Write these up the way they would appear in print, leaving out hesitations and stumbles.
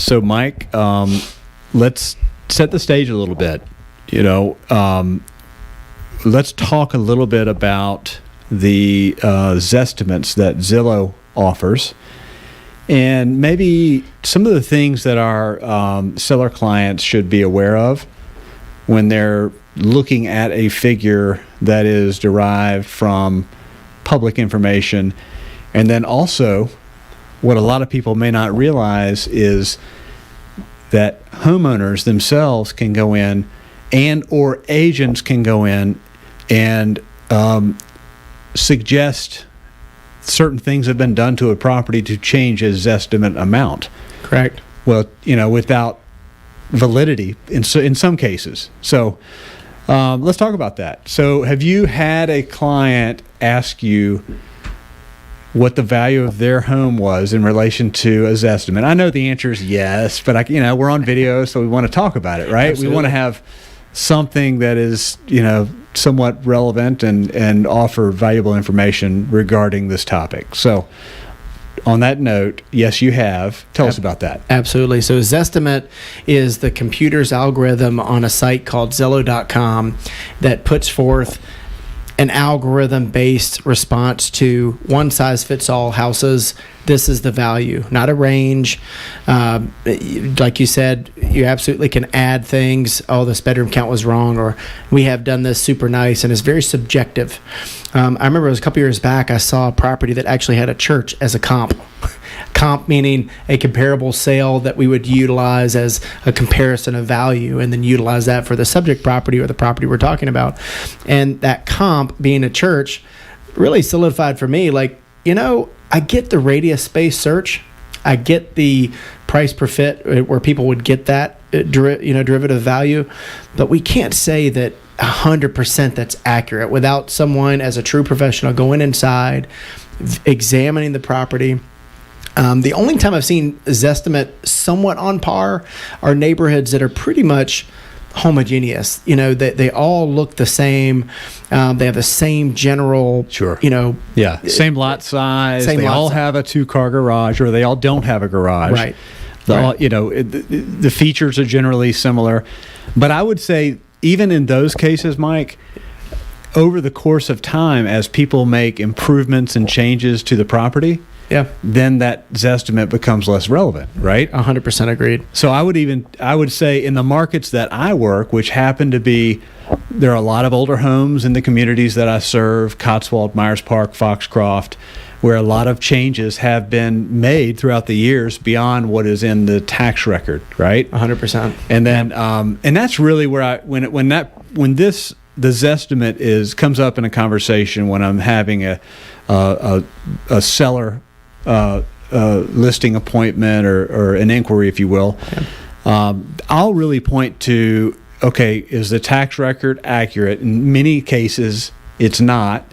So, Mike, let's set the stage a little bit. Let's talk a little bit about the Zestimates that Zillow offers, and maybe some of the things that our seller clients should be aware of when they're looking at a figure that is derived from public information. And then also, what a lot of people may not realize is that homeowners themselves can go in, and or agents can go in and suggest certain things have been done to a property to change a Zestimate amount. Correct. Well, without validity in some cases. So let's talk about that. So have you had a client ask you what the value of their home was in relation to a Zestimate? I know the answer is yes, but we're on video, so we want to talk about it, right? Absolutely. We want to have something that is, somewhat relevant and offer valuable information regarding this topic. So on that note, yes, you have. Tell us about that. Absolutely. So Zestimate is the computer's algorithm on a site called Zillow.com that puts forth an algorithm-based response to one-size-fits-all houses. This is the value, not a range. Like you said, you absolutely can add things. Oh, this bedroom count was wrong, or we have done this super nice, and it's very subjective. I remember it was a couple years back, I saw a property that actually had a church as a comp. Comp meaning a comparable sale that we would utilize as a comparison of value, and then utilize that for the subject property or the property we're talking about. And that comp being a church really solidified for me, I get the radius space search. I get the price per fit where people would get that derivative value, but we can't say that 100% that's accurate without someone as a true professional going inside, examining the property. The only time I've seen Zestimate somewhat on par are neighborhoods that are pretty much homogeneous. They all look the same. They have the same general, sure. Same lot size. They all have a 2-car garage, or they all don't have a garage. Right. The features are generally similar. But I would say, even in those cases, Mike, over the course of time, as people make improvements and changes to the property, then that Zestimate becomes less relevant, right? 100% agreed. So I would say in the markets that I work, which happen to be, there are a lot of older homes in the communities that I serve, Cotswold, Myers Park, Foxcroft, where a lot of changes have been made throughout the years beyond what is in the tax record, right? 100%. And then, and that's really where the Zestimate comes up in a conversation when I'm having a seller listing appointment or an inquiry, if you will. I'll really point to, okay, is the tax record accurate? In many cases, it's not.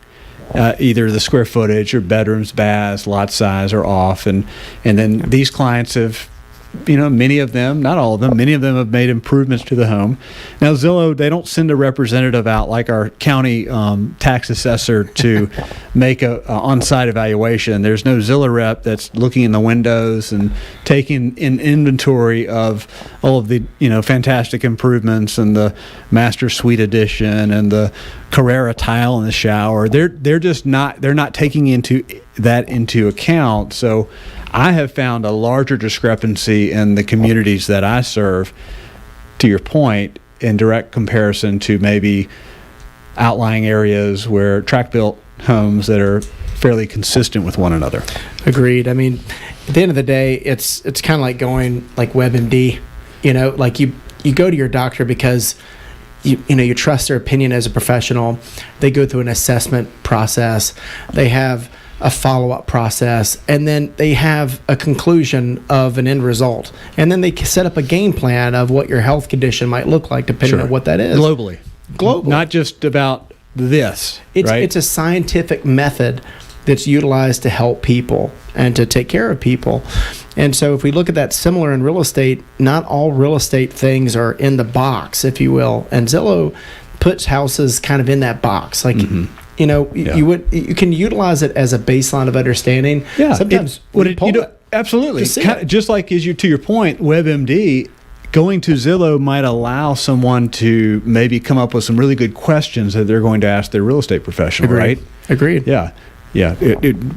Either the square footage or bedrooms, baths, lot size are off, and then these clients have, many of them, not all of them, many of them have made improvements to the home. Now, Zillow, they don't send a representative out like our county tax assessor to make a on-site evaluation. There's no Zillow rep that's looking in the windows and taking an inventory of all of the, fantastic improvements and the master suite addition and the Carrera tile in the shower. They're just not, they're not taking into account. So I have found a larger discrepancy in the communities that I serve, to your point, in direct comparison to maybe outlying areas where tract-built homes that are fairly consistent with one another. Agreed. I mean, at the end of the day, it's kind of like going like WebMD. You go to your doctor because you trust their opinion as a professional. They go through an assessment process. They have a follow-up process, and then they have a conclusion of an end result. And then they set up a game plan of what your health condition might look like, depending on what that is. Globally. Not just about this, right? It's a scientific method that's utilized to help people and to take care of people. And so if we look at that similar in real estate, not all real estate things are in the box, if you will. And Zillow puts houses kind of in that box. Like, you can utilize it as a baseline of understanding. Yeah. Sometimes Absolutely. To see it. Just like as you to your point, WebMD, going to Zillow might allow someone to maybe come up with some really good questions that they're going to ask their real estate professional, right? Agreed. Yeah. Yeah,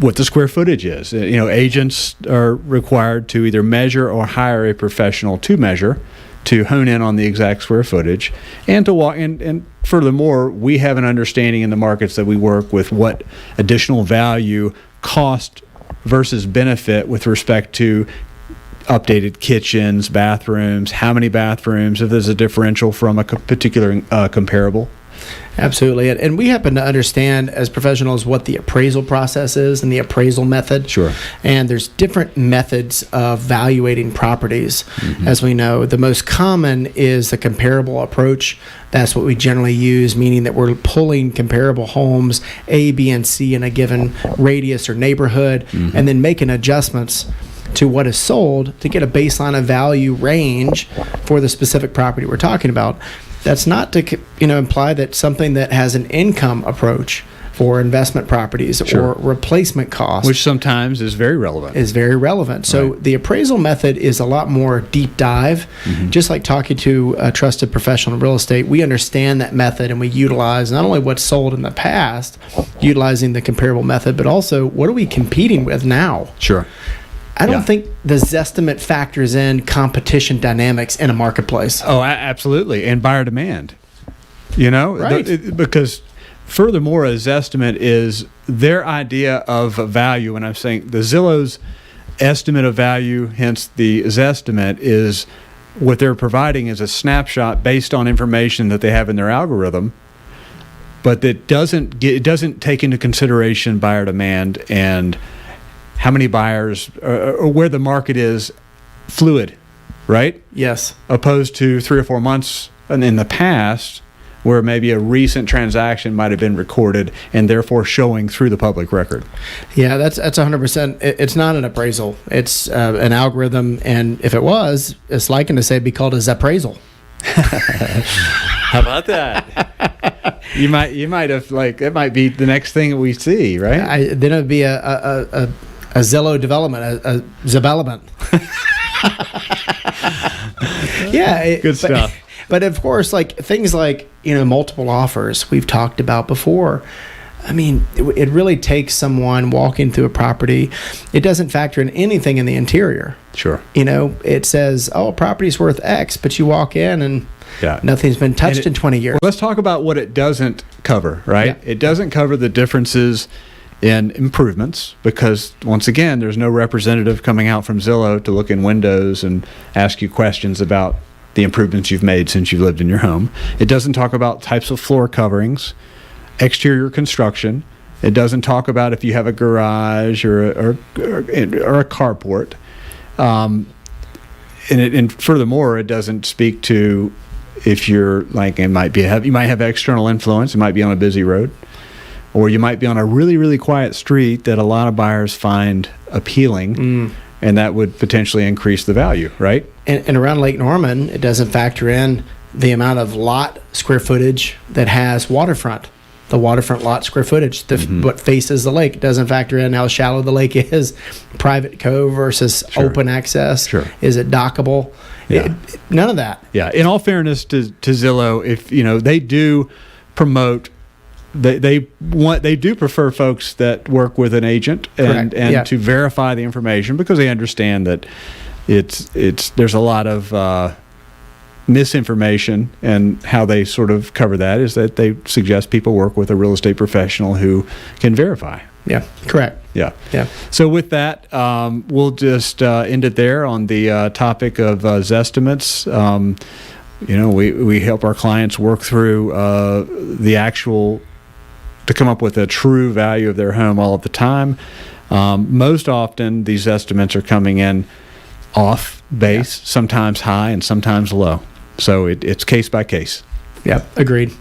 what the square footage is. Agents are required to either measure or hire a professional to measure, to hone in on the exact square footage, and to walk. And furthermore, we have an understanding in the markets that we work with what additional value, cost versus benefit with respect to updated kitchens, bathrooms, how many bathrooms, if there's a differential from a particular comparable. Absolutely. And we happen to understand as professionals what the appraisal process is and the appraisal method. Sure. And there's different methods of valuating properties. As we know, the most common is the comparable approach. That's what we generally use, meaning that we're pulling comparable homes A, B, and C in a given radius or neighborhood, and then making adjustments to what is sold to get a baseline of value range for the specific property we're talking about. That's not to imply that something that has an income approach for investment properties or replacement costs, which sometimes is very relevant. So the appraisal method is a lot more deep dive. Just like talking to a trusted professional in real estate, we understand that method and we utilize not only what's sold in the past, utilizing the comparable method, but also what are we competing with now? Sure. I don't think the Zestimate factors in competition dynamics in a marketplace. Oh, absolutely. And buyer demand. Right. Because furthermore, a Zestimate is their idea of value. And I'm saying the Zillow's estimate of value, hence the Zestimate, is what they're providing is a snapshot based on information that they have in their algorithm, but that it doesn't take into consideration buyer demand and how many buyers or where the market is fluid, right? Yes. Opposed to 3 or 4 months in the past where maybe a recent transaction might have been recorded and therefore showing through the public record. Yeah, that's 100%. It's not an appraisal. It's an algorithm, and if it was, it's likened to say it'd be called a Zestimate. How about that? You might have it might be the next thing that we see, right? Then it would be a Zillow development, a development. Yeah, good stuff. But of course, things like multiple offers we've talked about before. I mean, it really takes someone walking through a property. It doesn't factor in anything in the interior. Sure. It says, "Oh, a property's worth X," but you walk in and nothing's been touched in 20 years. Well, let's talk about what it doesn't cover, right? Yeah. It doesn't cover the differences in improvements because, once again, there's no representative coming out from Zillow to look in windows and ask you questions about the improvements you've made since you've lived in your home. It doesn't talk about types of floor coverings, exterior construction. It doesn't talk about if you have a garage or a carport. And furthermore, it doesn't speak to if you're you might have external influence. It might be on a busy road. Or you might be on a really, really quiet street that a lot of buyers find appealing, and that would potentially increase the value, right? And around Lake Norman, it doesn't factor in the amount of lot square footage that has waterfront. The waterfront lot square footage, what faces the lake. It doesn't factor in how shallow the lake is, private cove versus open access. Sure. Is it dockable? Yeah. None of that. Yeah. In all fairness to Zillow, if they do promote. They do prefer folks that work with an agent and to verify the information because they understand that there's a lot of misinformation, and how they sort of cover that is that they suggest people work with a real estate professional who can verify. Yeah, correct. Yeah. So with that, we'll just end it there on the topic of Zestimates. We help our clients work through the actual to come up with a true value of their home all of the time. Most often, these estimates are coming in off base, sometimes high and sometimes low. So it's case by case. Yeah, agreed.